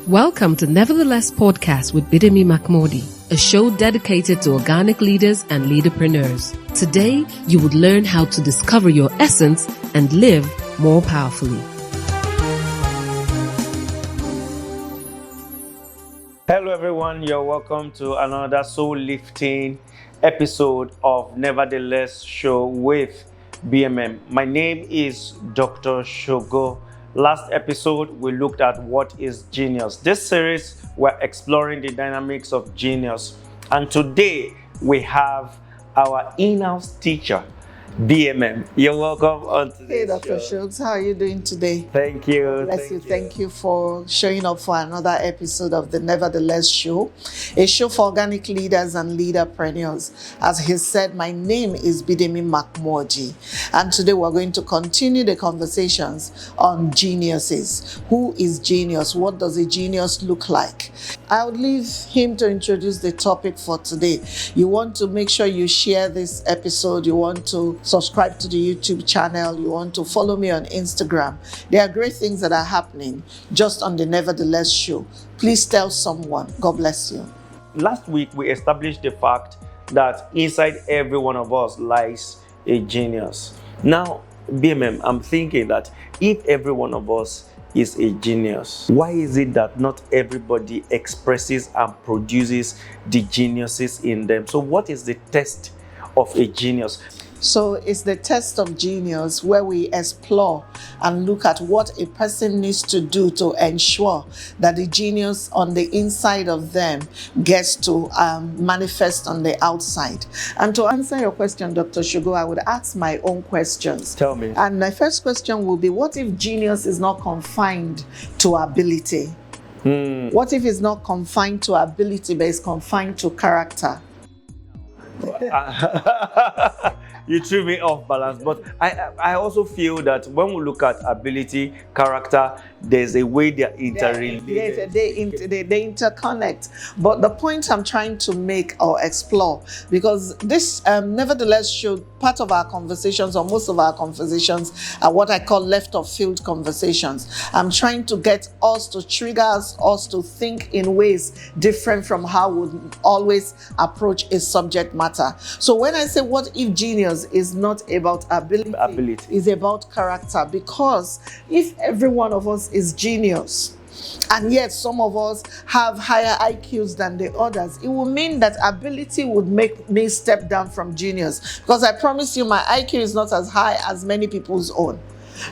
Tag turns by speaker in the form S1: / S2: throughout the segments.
S1: Welcome to NeverTheLess podcast with Bidemi Mark-Mordi, a show dedicated to organic leaders and leaderpreneurs. Today, you would learn how to discover your essence and live more powerfully.
S2: Hello everyone, you're welcome to another soul-lifting episode of NeverTheLess show with BMM. My name is Dr. Shogo. Last episode, we looked at what is genius. This series, we're exploring the dynamics of genius. And today, we have our in-house teacher, BMM. You're welcome on today's
S3: Hey, Dr. Shokes, how are you doing today?
S2: Thank you.
S3: Bless you. Thank you for showing up for another episode of the NeverTheLess show, a show for organic leaders and leaderpreneurs. As he said, my name is Bidemi Mark-Mordi, and today we're going to continue the conversations on geniuses. Who is genius? What does a genius look like? I would leave him to introduce the topic for today. You want to make sure you share this episode. You want to subscribe to the YouTube channel. You want to follow me on Instagram. There are great things that are happening just on the NeverTheLess show. Please tell someone. God bless you.
S2: Last week, we established the fact that inside every one of us lies a genius. Now, BMM, I'm thinking that if every one of us is a genius, why is it that not everybody expresses and produces the geniuses in them? So what is the test of a genius?
S3: So it's the test of genius where we explore and look at what a person needs to do to ensure that the genius on the inside of them gets to manifest on the outside. And to answer your question, Dr. Shugo, I would ask my own questions.
S2: Tell me.
S3: And my first question will be, what if genius is not confined to ability? What if it's not confined to ability, but it's confined to character?
S2: You threw me off balance, but I also feel that when we look at ability, character, there's a way they're interrelated.
S3: Yes, they interconnect. But the point I'm trying to make or explore, because this NeverTheLess show, part of our conversations or most of our conversations are what I call left of field conversations. I'm trying to get us to trigger us to think in ways different from how we would always approach a subject matter. So when I say what if genius is not about ability, is about character, because if every one of us is genius, and yet some of us have higher IQs than the others, it will mean that ability would make me step down from genius, because I promise you my IQ is not as high as many people's own.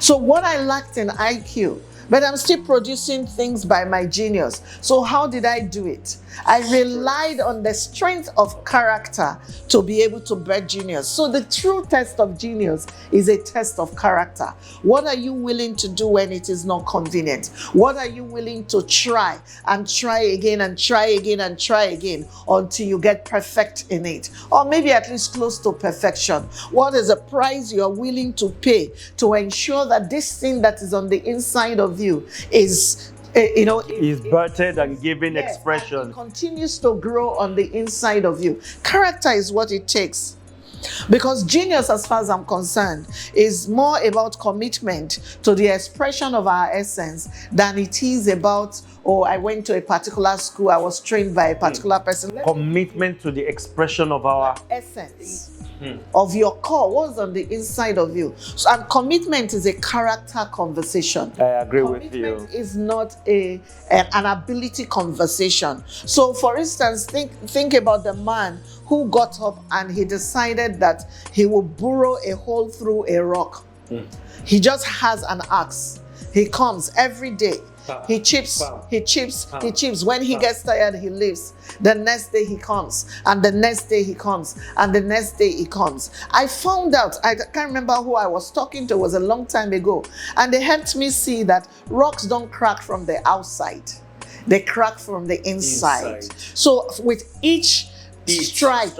S3: So what I lacked in IQ, but I'm still producing things by my genius. So how did I do it? I relied on the strength of character to be able to birth genius. So the true test of genius is a test of character. What are you willing to do when it is not convenient? What are you willing to try and try again and try again and try again until you get perfect in it? Or maybe at least close to perfection. What is the price you are willing to pay to ensure that this thing that is on the inside of you is
S2: birthed and given expression.
S3: And it continues to grow on the inside of you. Character is what it takes. Because genius, as far as I'm concerned, is more about commitment to the expression of our essence than it is about, I went to a particular school, I was trained by a particular person.
S2: Commitment to the expression of our essence.
S3: Of your core, what's on the inside of you. So, and commitment is a character conversation.
S2: I agree with you.
S3: Commitment is not an ability conversation. So for instance, think about the man who got up and he decided that he will burrow a hole through a rock. He just has an axe. He comes every day. He chips. When he gets tired, he leaves. The next day he comes, and the next day he comes, and the next day he comes. I found out, I can't remember who I was talking to, it was a long time ago, and they helped me see that rocks don't crack from the outside. They crack from the inside. So with each strike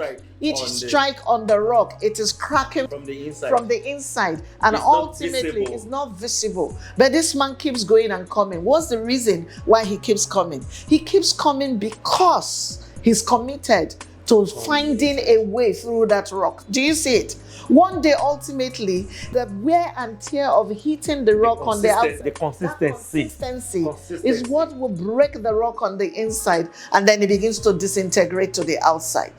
S3: on the rock, it is cracking from the inside, and ultimately it's not visible. But this man keeps going and coming. What's the reason why he keeps coming? He keeps coming because he's committed to finding a way through that rock. Do you see it? One day, ultimately, the wear and tear of hitting the rock on the outside,
S2: the consistency
S3: is what will break the rock on the inside, and then it begins to disintegrate to the outside.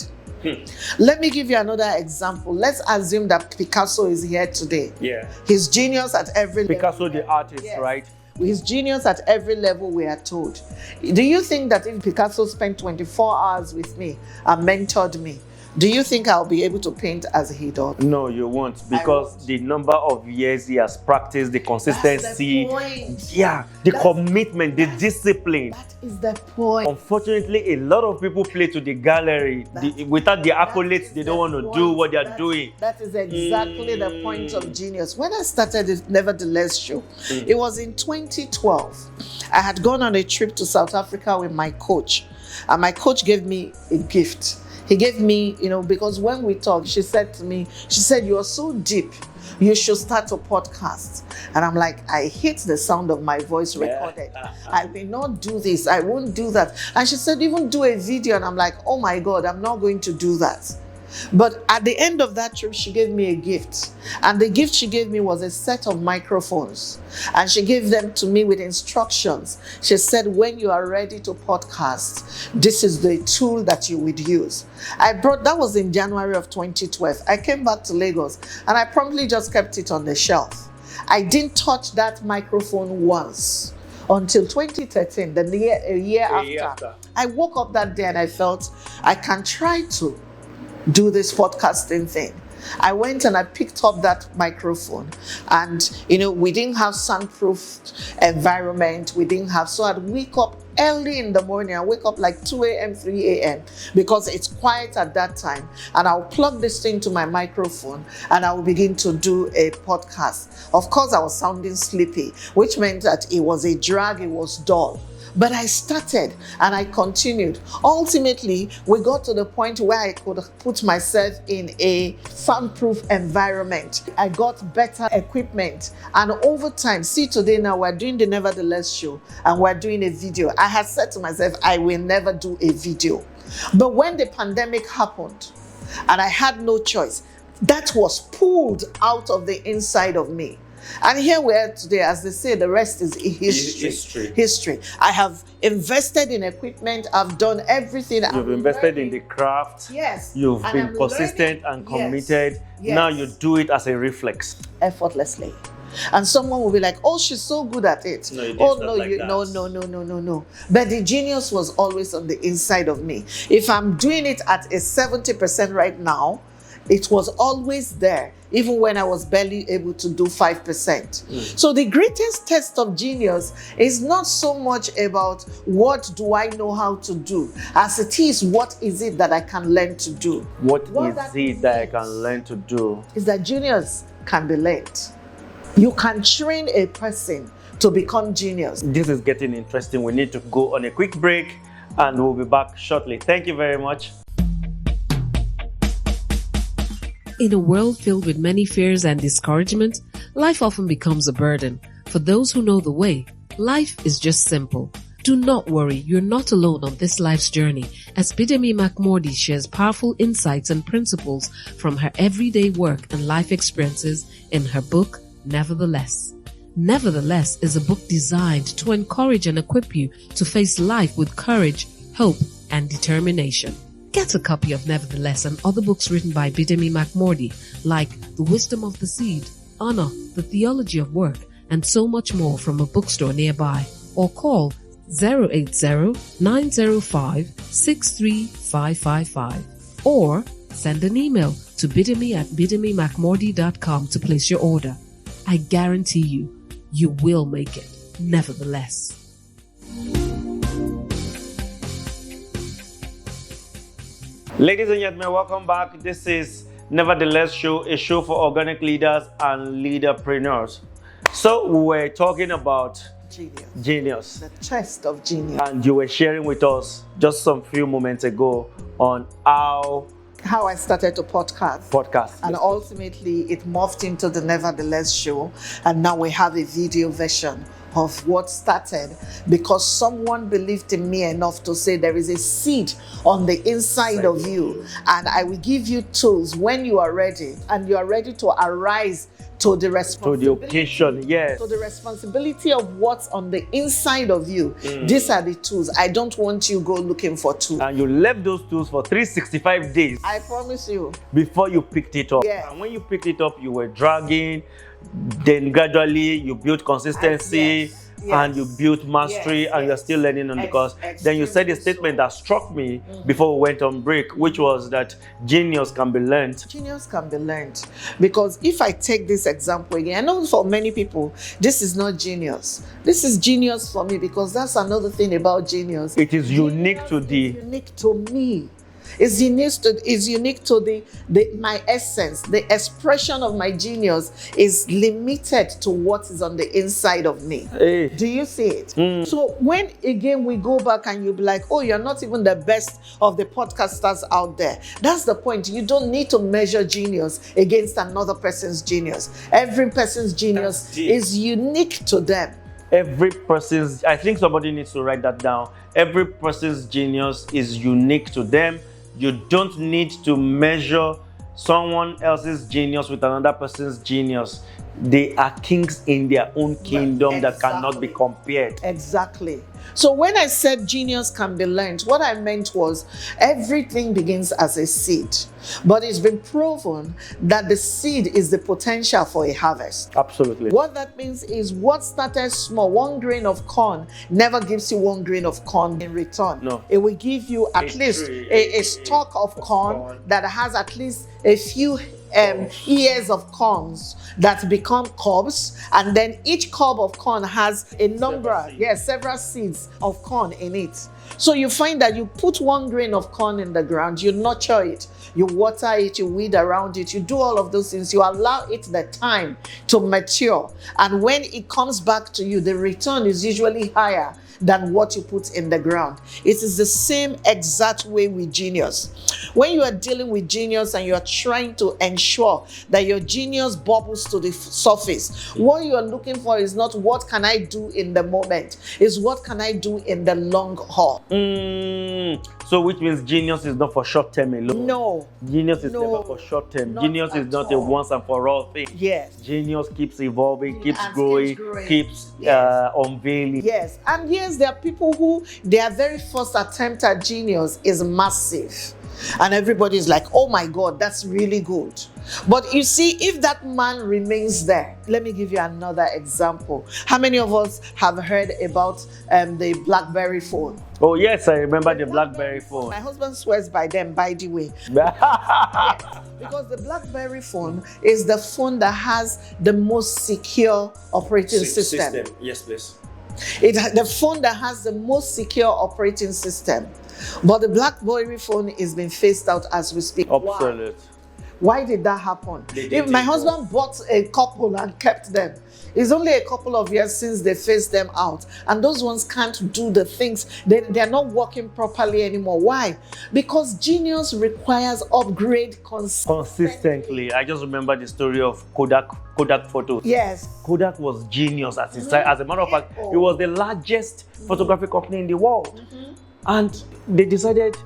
S3: Let me give you another example. Let's assume that Picasso is here today.
S2: Yeah.
S3: His genius at every level.
S2: Picasso, the artist, yes. Right?
S3: His genius at every level, we are told. Do you think that if Picasso spent 24 hours with me and mentored me, do you think I'll be able to paint as he does?
S2: No, you won't, because the number of years he has practiced, the consistency, the commitment, the discipline.
S3: That is the point.
S2: Unfortunately, a lot of people play to the gallery. Without the accolades, they don't want to do what they are doing.
S3: That is exactly the point of genius. When I started the NeverTheLess show, it was in 2012. I had gone on a trip to South Africa with my coach, and my coach gave me a gift. He gave me, because when we talked, she said to me, "You are so deep. You should start a podcast." And I'm like, I hate the sound of my voice recorded. I will not do this. I won't do that. And she said, even do a video. And I'm like, oh my God, I'm not going to do that. But at the end of that trip, she gave me a gift. And the gift she gave me was a set of microphones. And she gave them to me with instructions. She said, when you are ready to podcast, this is the tool that you would use. That was in January of 2012. I came back to Lagos and I promptly just kept it on the shelf. I didn't touch that microphone once until 2013, a year after. I woke up that day and I felt I can try to do this podcasting thing. I went and I picked up that microphone, and we didn't have soundproof environment. So I'd wake up early in the morning. I wake up like 2 a.m., 3 a.m. because it's quiet at that time, and I'll plug this thing to my microphone and I will begin to do a podcast. Of course, I was sounding sleepy, which meant that it was a drag, it was dull. But I started and I continued. Ultimately, we got to the point where I could put myself in a soundproof environment. I got better equipment. And over time, see today now, we're doing the NeverTheLess show and we're doing a video. I had said to myself, I will never do a video. But when the pandemic happened and I had no choice, that was pulled out of the inside of me. And here we are today, as they say, the rest is history. I have invested in equipment. I've done everything.
S2: You've invested in the craft.
S3: Yes.
S2: You've been consistent and committed.
S3: Yes.
S2: Now you do it as a reflex.
S3: Effortlessly. And someone will be like, oh, she's so good at it. No. But the genius was always on the inside of me. If I'm doing it at a 70% right now, it was always there, even when I was barely able to do 5%. So the greatest test of genius is not so much about what do I know how to do, as it is what is it that I can learn to do.
S2: What is it that I can learn to do?
S3: Is that genius can be learned. You can train a person to become genius.
S2: This is getting interesting. We need to go on a quick break and we'll be back shortly. Thank you very much.
S1: In a world filled with many fears and discouragement, life often becomes a burden. For those who know the way, life is just simple. Do not worry, you're not alone on this life's journey, as Bidemi Mark-Mordi shares powerful insights and principles from her everyday work and life experiences in her book, NeverTheLess. NeverTheLess is a book designed to encourage and equip you to face life with courage, hope, and determination. Get a copy of NeverTheLess and other books written by Bidemi Mark-Mordi, like The Wisdom of the Seed, Honor, The Theology of Work, and so much more from a bookstore nearby. Or call 080-905-63555. Or send an email to bidemi@bidemimarkmordi.com to place your order. I guarantee you will make it. NeverTheLess.
S2: Ladies and gentlemen, welcome back. This is NeverTheLess show, a show for organic leaders and leaderpreneurs. So we were talking about genius.
S3: The chest of genius.
S2: And you were sharing with us just some few moments ago on how
S3: I started to podcast. And ultimately it morphed into the NeverTheLess show. And now we have a video version of what started because someone believed in me enough to say there is a seed on the inside of you, and I will give you tools when you are ready, and you are ready to arise to the responsibility,
S2: the occasion, yes.
S3: to the responsibility of what's on the inside of you. These are the tools. I don't want you go looking for tools.
S2: And you left those tools for 365 days.
S3: I promise you.
S2: Before you picked it up.
S3: Yes.
S2: And when you picked it up, you were dragging. Then gradually you built consistency. And you built mastery, and you're still learning on the course. Then you said a statement that struck me before we went on break, which was that genius can be learned.
S3: Genius can be learned. Because if I take this example again, I know for many people, this is not genius. This is genius for me because that's another thing about genius.
S2: It is unique to
S3: unique to me. It's unique to my essence. The expression of my genius is limited to what is on the inside of me.
S2: Hey.
S3: Do you see it? So when again we go back and you'll be like, oh, you're not even the best of the podcasters out there. That's the point. You don't need to measure genius against another person's genius. Every person's genius is unique to them.
S2: I think somebody needs to write that down. Every person's genius is unique to them. You don't need to measure someone else's genius with another person's genius. They are kings in their own kingdom that cannot be compared.
S3: Exactly. So when I said genius can be learned, what I meant was everything begins as a seed. But it's been proven that the seed is the potential for a harvest.
S2: Absolutely.
S3: What that means is what started small, 1 grain of corn, never gives you 1 grain of corn in return.
S2: No.
S3: It will give you at least a stalk of corn that has at least a few ears of corns that become cobs, and then each cob of corn has a number, several seeds of corn in it. So you find that you put 1 grain of corn in the ground, you nurture it, you water it, you weed around it, you do all of those things, you allow it the time to mature, and when it comes back to you, the return is usually higher than what you put in the ground. It is the same exact way with genius. When you are dealing with genius and you are trying to ensure that your genius bubbles to the surface, what you are looking for is not what can I do in the moment, it's what can I do in the long haul.
S2: So which means genius is not for short term alone.
S3: No.
S2: Genius is never for short term. Genius is not a once and for all thing.
S3: Yes.
S2: Genius keeps evolving, keeps growing, keeps unveiling.
S3: Yes. And yes, there are people who their very first attempt at genius is massive. And everybody's like, oh my God, that's really good. But you see, if that man remains there, let me give you another example. How many of us have heard about the BlackBerry phone?
S2: Oh yes, I remember the BlackBerry phone.
S3: My husband swears by them, by the way. Yes, because the BlackBerry phone is the phone that has the most secure operating system.
S2: Yes, please.
S3: The phone that has the most secure operating system. But the BlackBerry phone is being phased out as we speak.
S2: Obsolete.
S3: Why did that happen? If my husband bought a couple and kept them, it's only a couple of years since they phased them out. And those ones can't do the things. They're not working properly anymore. Why? Because genius requires upgrade consistently.
S2: I just remember the story of Kodak photos.
S3: Yes.
S2: Kodak was genius as a matter of fact, it was the largest photography company in the world. And they decided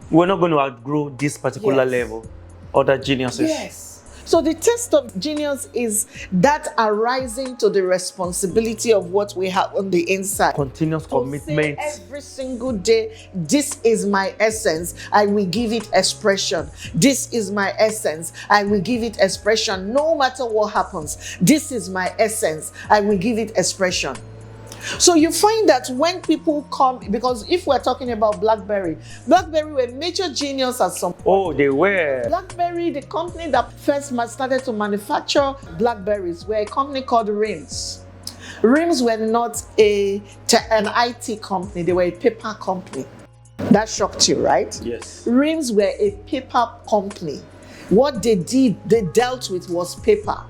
S2: we're not going to outgrow this particular level. Other geniuses.
S3: Yes. So the test of genius is that arising to the responsibility of what we have on the inside.
S2: Continuous commitment.
S3: Every single day, this is my essence, I will give it expression. This is my essence, I will give it expression. No matter what happens, this is my essence, I will give it expression. So you find that when people come, because if we're talking about BlackBerry were major genius at some point.
S2: Oh, they were.
S3: BlackBerry, the company that first started to manufacture BlackBerries, were a company called RIMS. RIMS were not an IT company, they were a paper company. That shocked you, right?
S2: Yes.
S3: RIMS were a paper company. What they dealt with was paper.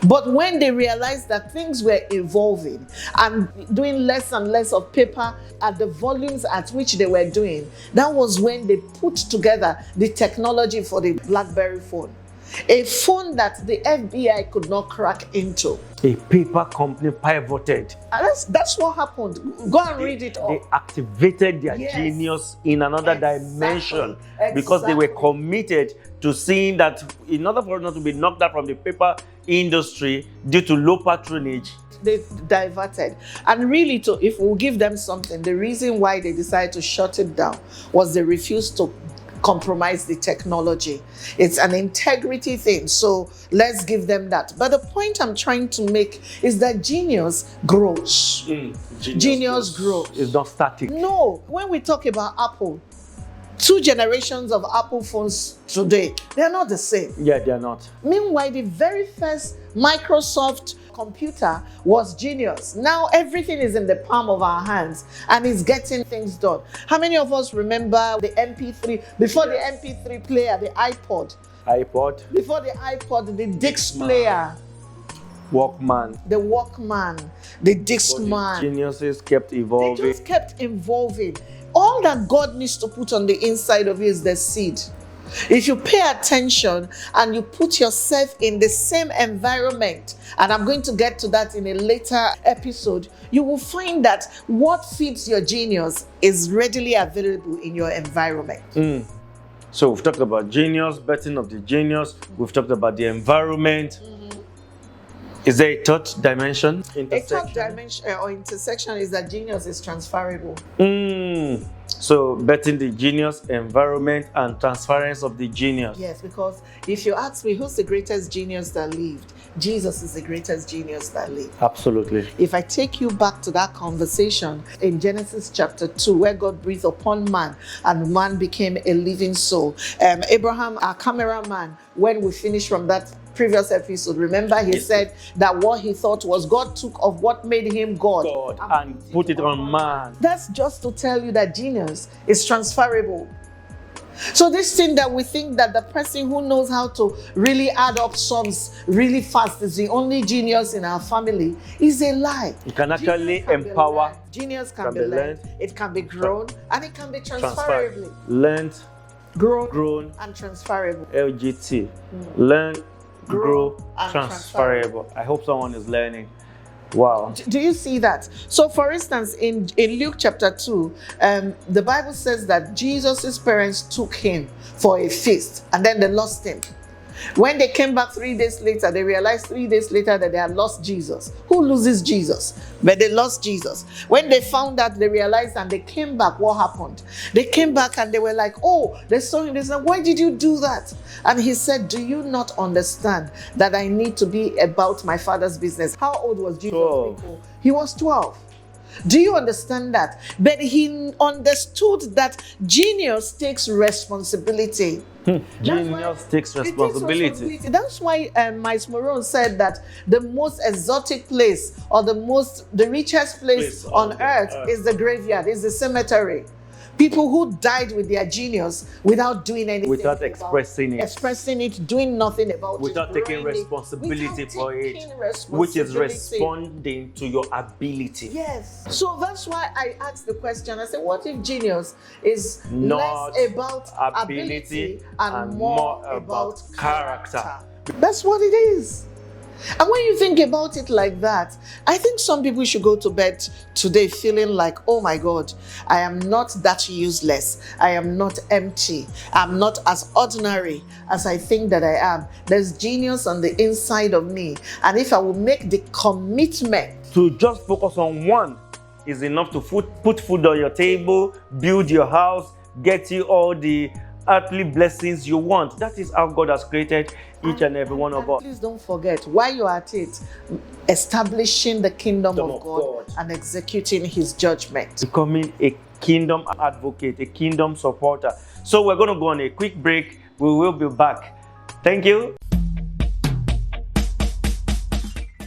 S3: But when they realized that things were evolving and doing less and less of paper at the volumes at which they were doing, that was when they put together the technology for the BlackBerry phone. A phone that the FBI could not crack into.
S2: A paper company pivoted.
S3: And that's what happened. Go and read it all.
S2: They activated their
S3: Yes.
S2: genius in another dimension because they were
S3: Exactly.
S2: committed to seeing that in order for us not to be knocked out from the paper industry due to low patronage,
S3: They diverted. And really, if we'll give them something, the reason why they decided to shut it down was they refused to compromise the technology. It's an integrity thing, so let's give them that. But the point I'm trying to make is that genius grows. Genius grows.
S2: It's not static.
S3: No, when we talk about Apple, 2 generations of Apple phones today, they're not the same.
S2: Yeah, they're not.
S3: Meanwhile, the very first Microsoft computer was genius. Now everything is in the palm of our hands and it's getting things done. How many of us remember the MP3, before the MP3 player, the iPod? Before the iPod, the disc player,
S2: Walkman.
S3: the Walkman, the Discman.
S2: Geniuses kept
S3: They
S2: evolving.
S3: just kept evolving. All that God needs to put on the inside of you is the seed. If you pay attention and you put yourself in the same environment, and I'm going to get to that in a later episode, you will find that what feeds your genius is readily available in your environment.
S2: So we've talked about genius, betting of the genius. We've talked about the environment. Is there a third dimension?
S3: A third dimension or intersection is that genius is transferable.
S2: So betting the genius, environment, and transference of the genius.
S3: Yes, because if you ask me who's the greatest genius that lived, Jesus is the greatest genius that lived.
S2: Absolutely.
S3: If I take you back to that conversation in Genesis chapter 2, where God breathed upon man and man became a living soul. Abraham, our cameraman, when we finished from that previous episode, remember he said that what he thought was God took of what made him God
S2: and put it on man.
S3: That's just to tell you that genius is transferable. So this thing that we think that the person who knows how to really add up sums really fast is the only genius in our family is a lie.
S2: You can actually empower.
S3: Genius can be learned, it can be grown, and it can be transferably.
S2: Learned,
S3: Grown, and transferable.
S2: LGT. Learn, grow, transferable. I hope someone is learning. Wow.
S3: Do you see that? So for instance, in Luke chapter 2, the Bible says that Jesus' parents took him for a feast and then they lost him. When they came back 3 days later, they realized 3 days later that they had lost Jesus. Who loses Jesus? But they lost Jesus. When they found that, they realized and they came back. What happened? They came back and they were like, oh, they saw him. They said, why did you do that? And he said, do you not understand that I need to be about my Father's business? How old was Jesus?
S2: 12.
S3: People? He was 12. Do you understand that? But he understood that genius takes responsibility.
S2: Genius takes responsibility.
S3: That's why Miles Moron said that the most exotic place or the richest place on earth is the graveyard, is the cemetery. People who died with their genius without doing anything.
S2: Without expressing it.
S3: Expressing it, doing nothing about
S2: without
S3: it.
S2: Taking responsibility for it. Which is responding to your ability.
S3: Yes. So that's why I asked the question. I said, what if genius is
S2: not
S3: less about ability and more about character? That's what it is. And when you think about it like that, I think some people should go to bed today feeling like, oh my God, I am not that useless. I am not empty. I'm not as ordinary as I think that I am. There's genius on the inside of me. And if I will make the commitment
S2: to just focus on one is enough to put food on your table, build your house, get you all the earthly blessings you want. That is how God has created each and every one of us.
S3: Please don't forget, while you're at it, establishing the kingdom of God and executing his judgment.
S2: Becoming a kingdom advocate, a kingdom supporter. So we're going to go on a quick break. We will be back. Thank you.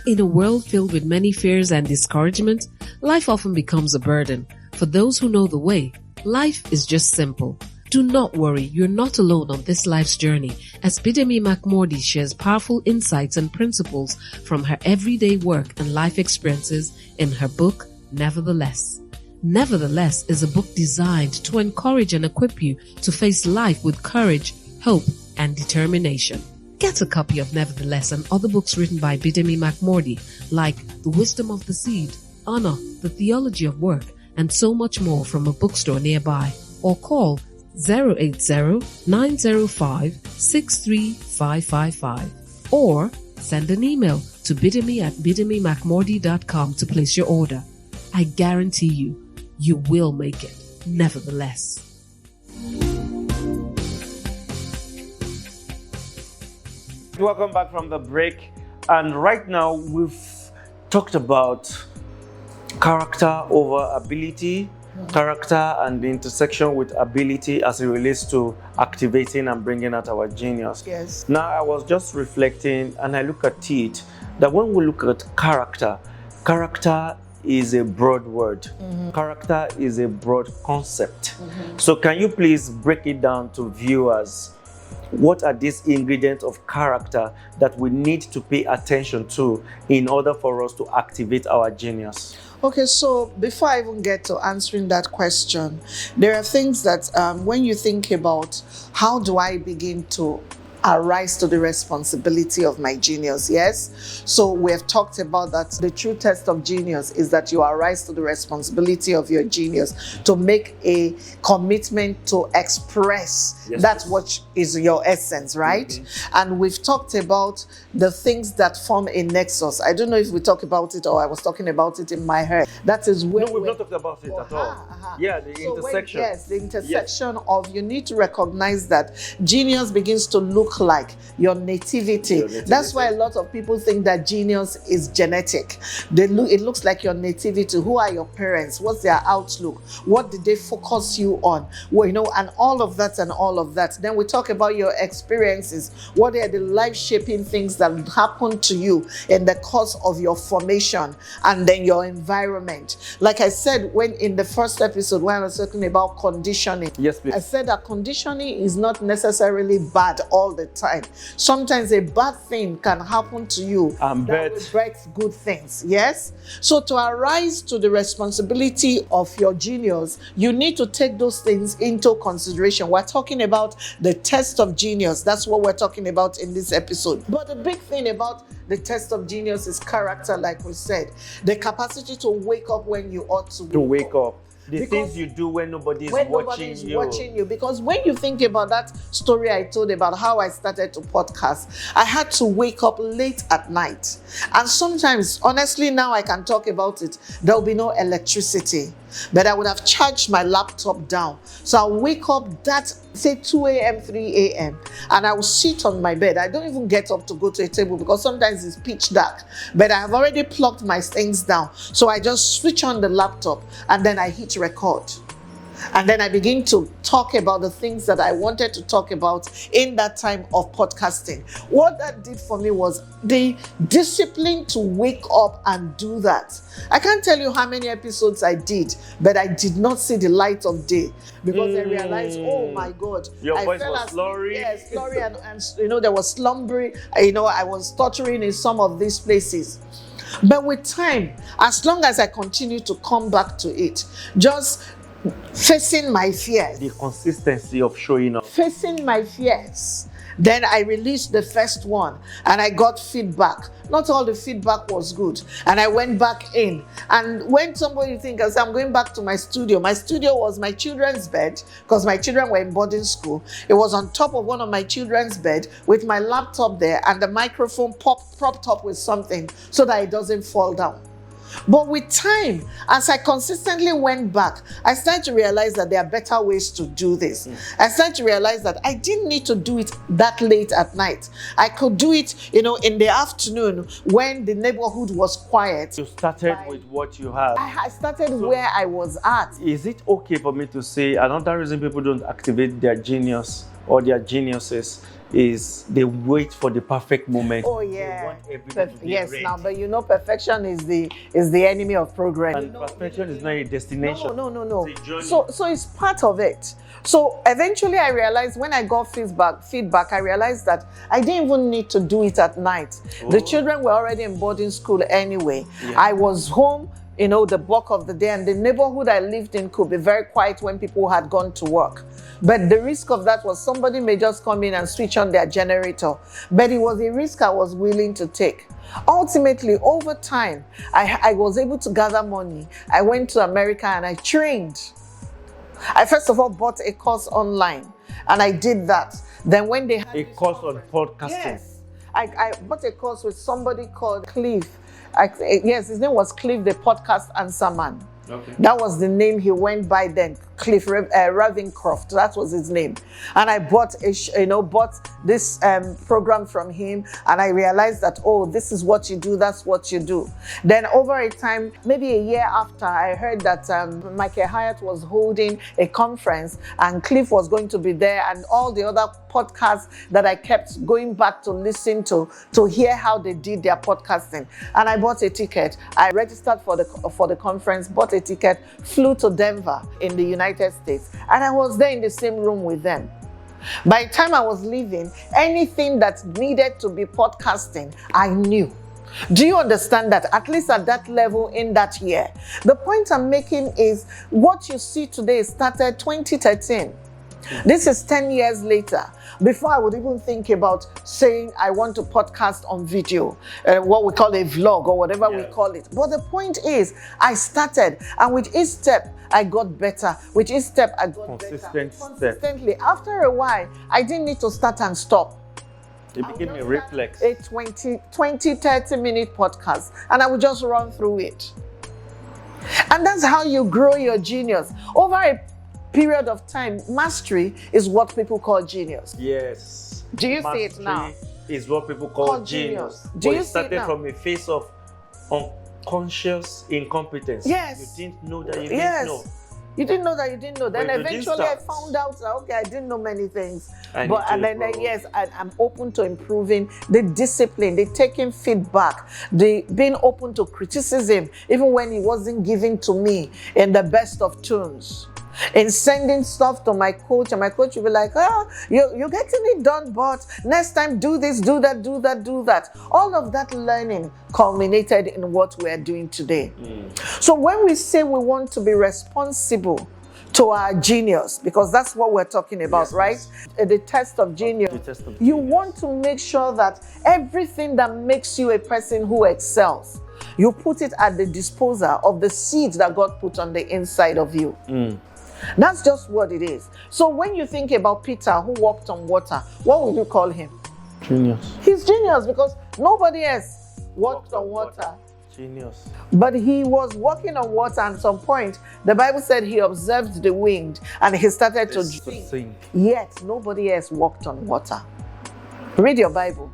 S1: In a world filled with many fears and discouragement, life often becomes a burden. For those who know the way, life is just simple. Do not worry, you're not alone on this life's journey, as Bidemi Mark-Mordi shares powerful insights and principles from her everyday work and life experiences in her book, NeverTheLess. NeverTheLess is a book designed to encourage and equip you to face life with courage, hope, and determination. Get a copy of Nevertheless and other books written by Bidemi Mark-Mordi, like The Wisdom of the Seed, Honor, The Theology of Work, and so much more from a bookstore nearby. Or call 080-905-63555. Or send an email to bidemi@bidemimarkmordi.com to place your order. I guarantee you will make it. Nevertheless.
S2: Welcome back from the break. And right now we've talked about character over ability, character and the intersection with ability as it relates to activating and bringing out our genius.
S3: Yes.
S2: Now, I was just reflecting and I look at it that when we look at character, character is a broad word. Character is a broad concept. So can you please break it down to viewers? What are these ingredients of character that we need to pay attention to in order for us to activate our genius?
S3: Okay, so before I even get to answering that question, there are things that when you think about how do I begin to arise to the responsibility of my genius, yes? So we have talked about that the true test of genius is that you arise to the responsibility of your genius, to make a commitment to express that's what is your essence, right? And we've talked about the things that form a nexus. I don't know if we talk about it or I was talking about it in my head. That is where
S2: we've not talked about it at all. Yeah, the intersection.
S3: The intersection of, you need to recognize that genius begins to look like your nativity. That's why a lot of people think that genius is genetic. It looks like your nativity. Who are your parents? What's their outlook? What did they focus you on? Well, and all of that and all of that. Then we talk about your experiences. What are the life-shaping things that happen to you in the course of your formation, and then your environment. Like I said, when in the first episode when I was talking about conditioning,
S2: yes, please.
S3: I said that conditioning is not necessarily bad all the time. Sometimes a bad thing can happen to you that will birth good things. Yes? So to arise to the responsibility of your genius, you need to take those things into consideration. We're talking about the test of genius. That's what we're talking about in this episode. But the big thing about the test of genius is character, like we said. The capacity to wake up when you ought to
S2: wake up. The things you do when nobody is watching you.
S3: Because when you think about that story I told about how I started to podcast, I had to wake up late at night. And sometimes, honestly, now I can talk about it, there will be no electricity. But I would have charged my laptop down. So I'll wake up that, say 2 a.m., 3 a.m. and I will sit on my bed. I don't even get up to go to a table because sometimes it's pitch dark. But I have already plugged my things down. So I just switch on the laptop and then I hit record. And then I begin to talk about the things that I wanted to talk about in that time of podcasting. What that did for me was the discipline to wake up and do that. I can't tell you how many episodes I did, but I did not see the light of day because I realized, oh my God.
S2: Your voice was slurry.
S3: Yes, slurry and there was slumbering. I was stuttering in some of these places. But with time, as long as I continue to come back to it, just facing my fears.
S2: The consistency of showing up.
S3: Facing my fears. Then I released the first one and I got feedback. Not all the feedback was good. And I went back in. And when somebody thinks I'm going back to my studio was my children's bed because my children were in boarding school. It was on top of one of my children's bed with my laptop there and the microphone propped up with something so that it doesn't fall down. But with time, as I consistently went back, I started to realize that there are better ways to do this. I started to realize that I didn't need to do it that late at night. I could do it, in the afternoon when the neighborhood was quiet.
S2: You started with what you have.
S3: I started where I was at.
S2: Is it okay for me to say another reason people don't activate their genius or their geniuses is they wait for the perfect moment.
S3: Oh yeah.
S2: They want everything to be ready.
S3: Now, but perfection is the enemy of progress.
S2: And perfection is not a destination.
S3: No.
S2: It's a journey.
S3: So it's part of it. So eventually I realized when I got feedback, I realized that I didn't even need to do it at night. The children were already in boarding school anyway. Yeah. I was home the bulk of the day, and the neighborhood I lived in could be very quiet when people had gone to work. But the risk of that was somebody may just come in and switch on their generator. But it was a risk I was willing to take. Ultimately, over time, I was able to gather money. I went to America and I trained. I first of all bought a course online, and I did that. Then when they had
S2: a course on podcasting.
S3: Yes, I bought a course with somebody called Cliff. Yes, his name was Cliff, the podcast answer man.
S2: Okay.
S3: That was the name he went by then, Cliff Ravencroft. That was his name. And I bought this program from him, and I realized that, oh, this is what you do, that's what you do. Then over a time, maybe a year after, I heard that Michael Hyatt was holding a conference, and Cliff was going to be there, and all the other podcasts that I kept going back to listen to hear how they did their podcasting. And I bought a ticket. I registered for the conference, bought a ticket, flew to Denver in the United States, and I was there in the same room with them. By the time I was leaving, anything that needed to be podcasting, I knew. Do you understand that? At least at that level in that year. The point I'm making is what you see today started 2013. This is 10 years later. Before I would even think about saying I want to podcast on video, what we call a vlog or whatever we call it. But the point is, I started, and with each step, I got better. With each step, I got better. Consistently. After a while, I didn't need to start and stop.
S2: It became a reflex.
S3: A 20, 30-minute podcast, and I would just run through it. And that's how you grow your genius. Over a period of time, mastery is what people call genius.
S2: Yes.
S3: Do you see it now?
S2: Mastery is what people call genius.
S3: Do you
S2: it
S3: see
S2: started
S3: it now?
S2: from a phase of unconscious incompetence.
S3: Yes.
S2: You didn't know that you didn't know.
S3: You didn't know that you didn't know. Then
S2: But
S3: eventually I found out that, okay, I didn't know many things. I'm open to improving the discipline, the taking feedback, the being open to criticism, even when it wasn't given to me in the best of tunes. In sending stuff to my coach, and my coach will be like, you're getting it done, but next time do this, do that, do that, do that. All of that learning culminated in what we are doing today. So when we say we want to be responsible to our genius, because that's what we're talking about,
S2: yes,
S3: right?
S2: Yes.
S3: The test of genius. You want to make sure that everything that makes you a person who excels, you put it at the disposal of the seeds that God put on the inside of you. That's just what it is. So when you think about Peter, who walked on water, what would you call him?
S2: Genius.
S3: He's genius, because nobody else walked on water.
S2: Genius.
S3: But he was walking on water, and at some point, the Bible said he observed the wind and he started to sink. Yet nobody else walked on water. Read your Bible.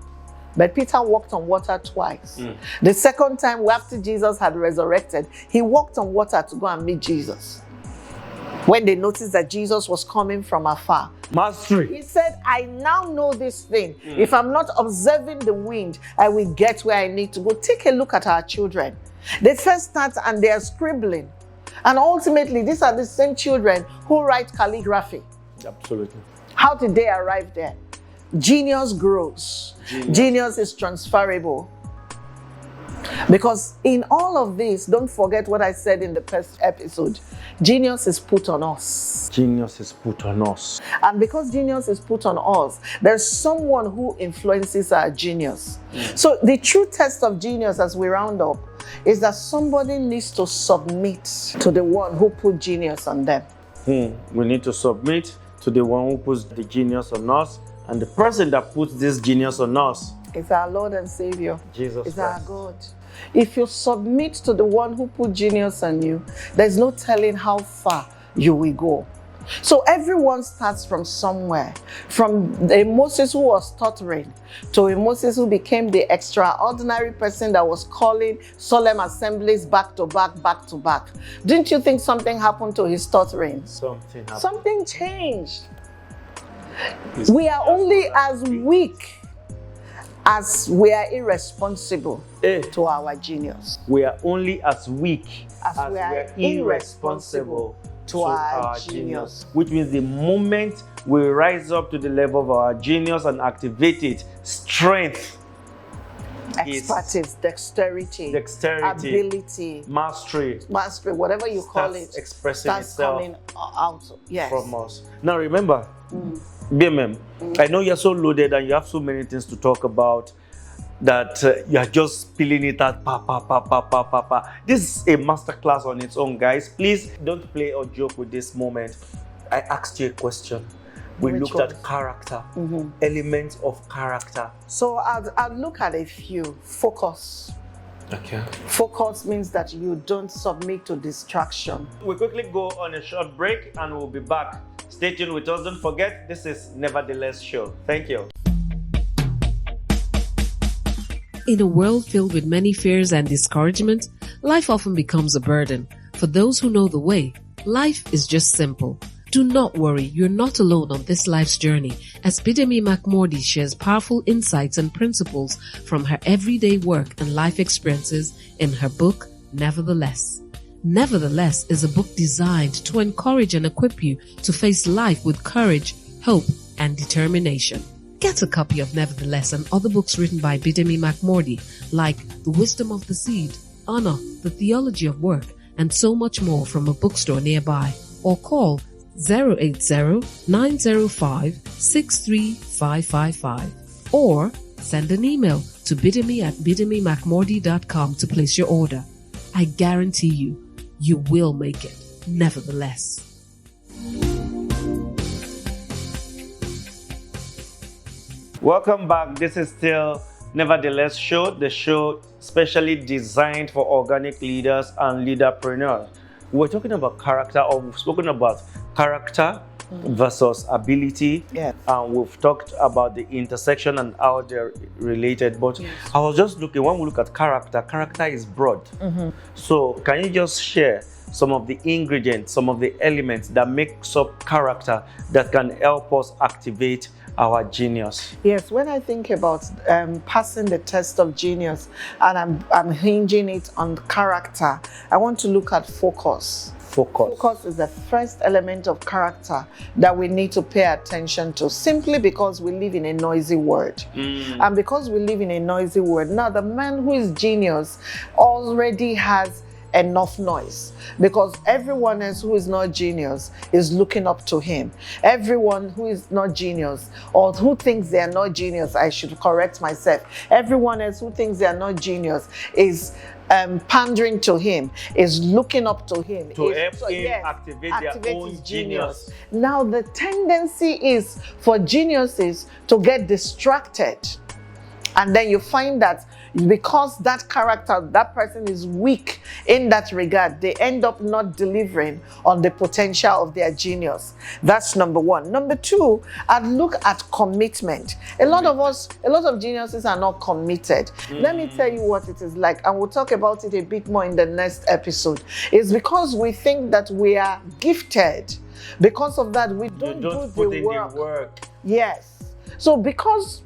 S3: But Peter walked on water twice. The second time, after Jesus had resurrected, he walked on water to go and meet Jesus. When they noticed that Jesus was coming from afar,
S2: Mastery.
S3: he said, I now know this thing. If I'm not observing the wind, I will get where I need to go. Take a look at our children. They first start and they are scribbling. And ultimately, these are the same children who write calligraphy.
S2: Absolutely.
S3: How did they arrive there? Genius grows. Genius is transferable. Because in all of this, don't forget what I said in the first episode. Genius is put on us.
S2: Genius is put on us.
S3: And because genius is put on us, there's someone who influences our genius. So the true test of genius, as we round up, is that somebody needs to submit to the one who put genius on them.
S2: We need to submit to the one who puts the genius on us. And the person that puts this genius on us
S3: is our Lord and Savior.
S2: Jesus
S3: is
S2: Christ.
S3: Our God. If you submit to the one who put genius on you, there's no telling how far you will go. So everyone starts from somewhere. From a Moses who was stuttering to a Moses who became the extraordinary person that was calling solemn assemblies back to back, back to back. Didn't you think something happened to his stuttering?
S2: Something happened.
S3: Something changed. We are only as weak as we are irresponsible to our genius.
S2: We are only as weak
S3: as we are irresponsible to our genius.
S2: Which means the moment we rise up to the level of our genius and activate it, strength
S3: expertise, dexterity, ability,
S2: mastery,
S3: whatever you call it,
S2: expressing
S3: starts
S2: itself
S3: coming out. Yes.
S2: from us. Now remember, BMM, I know you're so loaded and you have so many things to talk about that you're just spilling it out. This is a masterclass on its own, guys. Please don't play or joke with this moment. I asked you a question. We
S3: Which
S2: looked
S3: one?
S2: at character, elements of character.
S3: So I'll look at a few. Focus.
S2: Okay.
S3: Focus means that you don't submit to distraction.
S2: We'll quickly go on a short break and we'll be back. Stay tuned with us. Don't forget, this is NeverTheLess Show. Thank you.
S1: In a world filled with many fears and discouragement, life often becomes a burden. For those who know the way, life is just simple. Do not worry, you're not alone on this life's journey, as Bidemi Mark-Mordi shares powerful insights and principles from her everyday work and life experiences in her book, NeverTheLess. NeverTheLess is a book designed to encourage and equip you to face life with courage, hope, and determination. Get a copy of NeverTheLess and other books written by Bidemi Mark-Mordi, like The Wisdom of the Seed, Honor, The Theology of Work, and so much more from a bookstore nearby, or call 080-905-63555, or send an email to bidemi@bidemimarkmordi.com to place your order. I guarantee you will make it. NeverTheLess.
S2: Welcome back. This is still NeverTheLess Show, the show specially designed for organic leaders and leaderpreneurs. We're talking about character, or we've spoken about character versus ability.
S3: Yeah.
S2: And we've talked about the intersection and how they're related. But I was just looking, when we look at character, character is broad. So can you just share some of the ingredients, some of the elements that makes up character that can help us activate our genius?
S3: Yes, when I think about passing the test of genius and I'm hinging it on character, I want to look at focus. Focus is the first element of character that we need to pay attention to, simply because we live in a noisy world. And because we live in a noisy world, now the man who is genius already has enough noise, because everyone else who is not genius is looking up to him. Everyone who is not genius, or who thinks they are not genius, I should correct myself, everyone else who thinks they are not genius is pandering to him, is looking up to him
S2: to help him activate their own
S3: his
S2: genius.
S3: Now the tendency is for geniuses to get distracted, and then you find that because that character, that person is weak in that regard, they end up not delivering on the potential of their genius. That's number one. Number two, I'd look at commitment. A lot of geniuses are not committed. Let me tell you what it is like, and we'll talk about it a bit more in the next episode. It's because we think that we are gifted. Because of that, we don't do the work. Yes. So because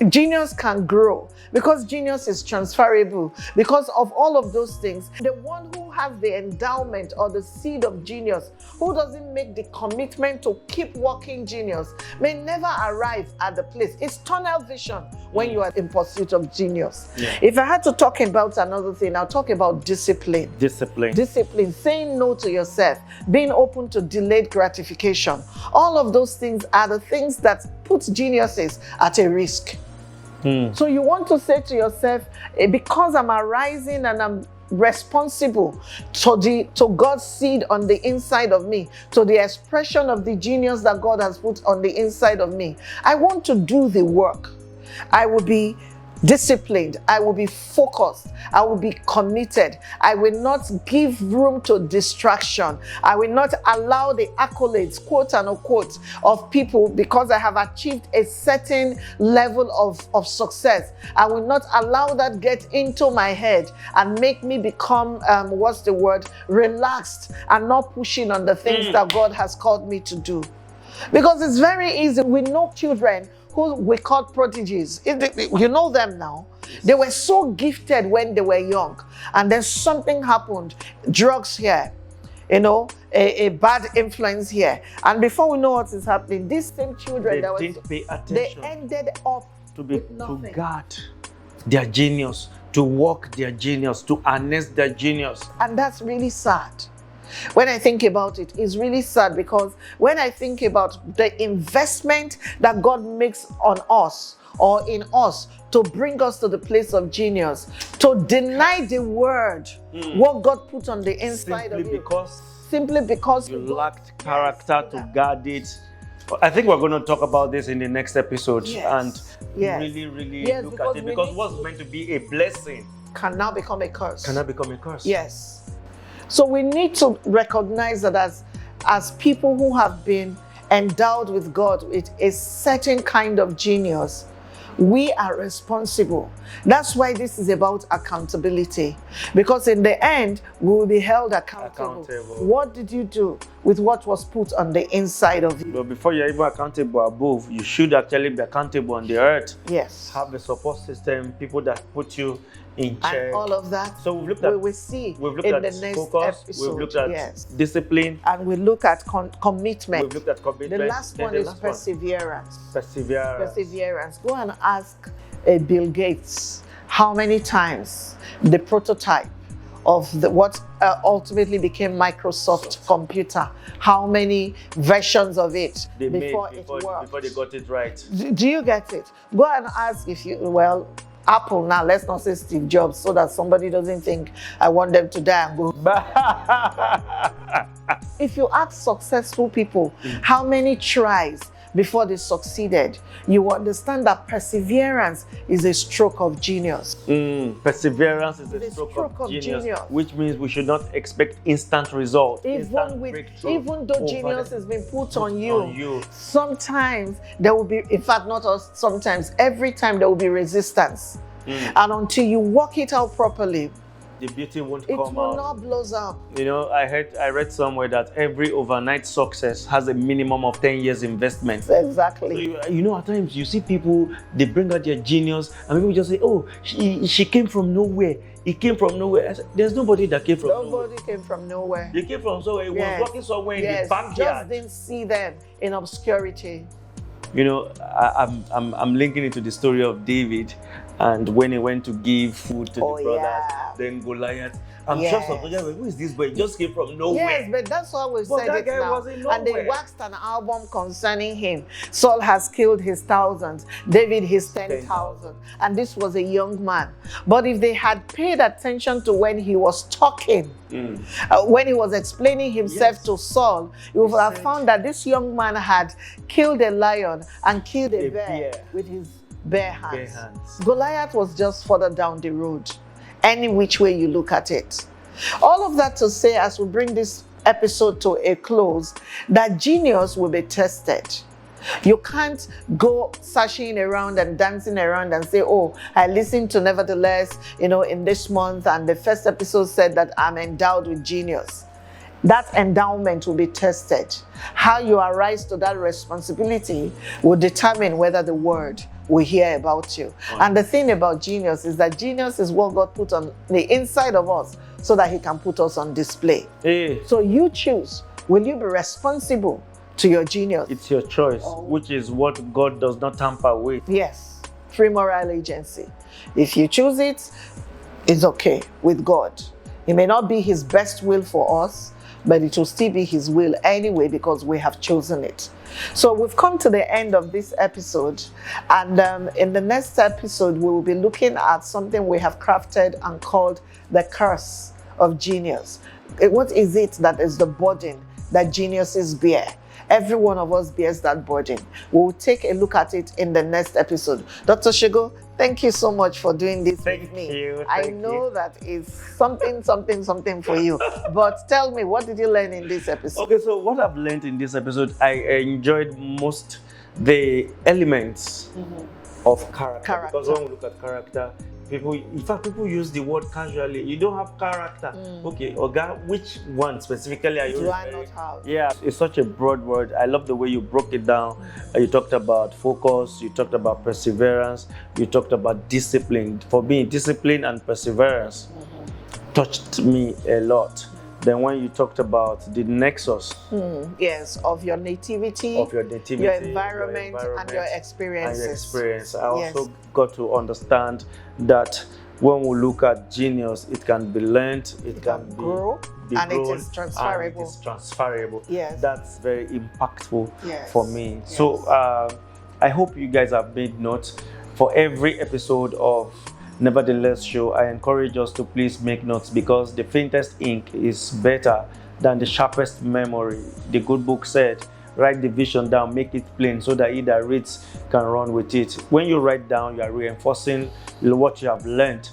S3: genius can grow, because genius is transferable, because of all of those things, the one who has the endowment or the seed of genius, who doesn't make the commitment to keep working genius, may never arrive at the place. It's tunnel vision when you are in pursuit of genius. If I had to talk about another thing, I'll talk about discipline. Discipline, saying no to yourself, being open to delayed gratification. All of those things are the things that put geniuses at a risk. So you want to say to yourself, because I'm arising and I'm responsible to God's seed on the inside of me, to the expression of the genius that God has put on the inside of me, I want to do the work. I will be disciplined. I will be focused. I will be committed. I will not give room to distraction. I will not allow the accolades, quote unquote, of people because I have achieved a certain level of success. I will not allow that get into my head and make me become, relaxed and not pushing on the things that God has called me to do. Because it's very easy. We know children who we call prodigies. You know them now. They were so gifted when they were young, and then something happened. Drugs here, a bad influence here, and before we know what is happening, these same children
S2: they didn't pay attention.
S3: They ended up
S2: to
S3: with nothing.
S2: God. their genius, to walk their genius, to harness their genius.
S3: And that's really sad. When I think about it, it's really sad, because when I think about the investment that God makes on us or in us to bring us to the place of genius, to deny the word, what God put on the inside of you, simply because
S2: you lacked character to guard it. I think we're going to talk about this in the next episode and really look at it, because what's meant to be a blessing
S3: can now become a curse. Yes. So we need to recognize that as people who have been endowed with God with a certain kind of genius, we are responsible. That's why this is about accountability, because in the end we will be held accountable. What did you do with what was put on the inside of you?
S2: But before you're even accountable above, you should actually be accountable on the earth.
S3: Yes.
S2: Have a support system, people that put you in check,
S3: and all of that.
S2: So we've looked at,
S3: we will see
S2: we've looked
S3: in
S2: at
S3: the next
S2: focus,
S3: episode.
S2: we've looked at discipline,
S3: and we look at commitment.
S2: We've looked at commitment.
S3: The last one is perseverance.
S2: Perseverance.
S3: Go and ask Bill Gates how many times the prototype of what ultimately became Microsoft computer, how many versions of it before it worked.
S2: Before they got it right.
S3: Do you get it? Go and ask Apple now, let's not say Steve Jobs, so that somebody doesn't think I want them to die and go. If you ask successful people how many tries before they succeeded, you understand that perseverance is a stroke of genius.
S2: Perseverance is a stroke of genius, which means we should not expect instant results.
S3: Even though genius has been put on you, sometimes there will be, in fact, not us, sometimes, every time there will be resistance. And until you work it out properly,
S2: the beauty won't come out.
S3: It will not blow up.
S2: You know, I read somewhere that every overnight success has a minimum of 10 years investment.
S3: Exactly.
S2: So, you know, at times you see people, they bring out their genius, and people just say, oh, she came from nowhere. He came from nowhere. There's nobody that came from nowhere.
S3: Nobody came from nowhere.
S2: They came from somewhere. He was working somewhere in the backyard.
S3: Just didn't see them in obscurity.
S2: You know, I'm linking it to the story of David, and when he went to give food to the brothers, then Goliath. I'm sure somebody was, who is this boy? He just came from nowhere.
S3: Yes, but that's why we said it now. And they waxed an album concerning him. Saul has killed his thousands, David his 10,000. And this was a young man. But if they had paid attention to when he was talking, when he was explaining himself to Saul, you would have found that this young man had killed a lion and killed a bear with his bare hands. Goliath was just further down the road, any which way you look at it. All of that to say, as we bring this episode to a close, that genius will be tested. You can't go sashing around and dancing around and say, oh, I listened to NeverTheLess, in this month, and the first episode said that I'm endowed with genius. That endowment will be tested. How you arise to that responsibility will determine whether the word will hear about you. And the thing about genius is that genius is what God put on the inside of us so that he can put us on display. So you choose. Will you be responsible to your genius?
S2: It's your choice, which is what God does not tamper with.
S3: Yes. Free moral agency. If you choose it, it's okay with God. It may not be his best will for us, but it will still be his will anyway because we have chosen it. So we've come to the end of this episode, and in the next episode we will be looking at something we have crafted and called the curse of genius. What is it that is the burden that geniuses bear? Every one of us bears that burden. We'll take a look at it in the next episode. Dr. Shogo, thank you so much for doing this with me. I know that is something for you. But tell me, what did you learn in this episode?
S2: Okay, so what I've learned in this episode, I enjoyed most the elements of character. Because when we look at character, people use the word casually. You don't have character. Okay, Oga, which one specifically are you
S3: do I not have?
S2: Yeah, it's such a broad word. I love the way you broke it down. You talked about focus, you talked about perseverance, you talked about discipline. For me, discipline and perseverance touched me a lot. Then when you talked about the nexus
S3: Yes, of your nativity,
S2: your environment,
S3: and your experiences.
S2: I also got to understand that when we look at genius, it can be learned, it can
S3: grow,
S2: be
S3: and
S2: grown,
S3: it is transferable.
S2: And it is transferable.
S3: Yes.
S2: That's very impactful for me.
S3: Yes.
S2: So I hope you guys have made notes. For every episode of NeverTheLess show, I encourage us to please make notes, because the faintest ink is better than the sharpest memory. The good book said, write the vision down, make it plain, so that he that reads can run with it. When you write down, you are reinforcing what you have learned.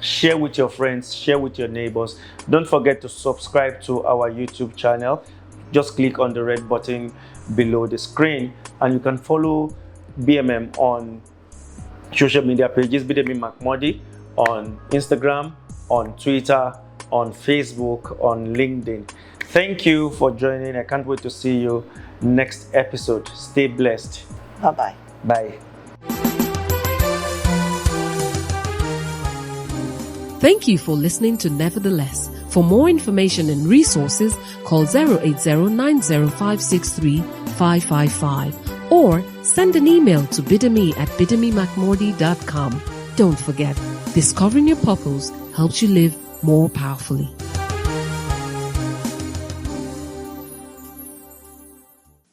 S2: Share with your friends, share with your neighbors. Don't forget to subscribe to our YouTube channel. Just click on the red button below the screen, and you can follow BMM on social media pages, Bidemi Mark-Mordi, on Instagram, on Twitter, on Facebook, on LinkedIn. Thank you for joining. I can't wait to see you next episode. Stay blessed.
S3: Bye-bye.
S2: Bye.
S1: Thank you for listening to NeverTheLess. For more information and resources, call 080-90563-555 or send an email to bidemi@bidemimarkmordi.com. Don't forget, discovering your purpose helps you live more powerfully.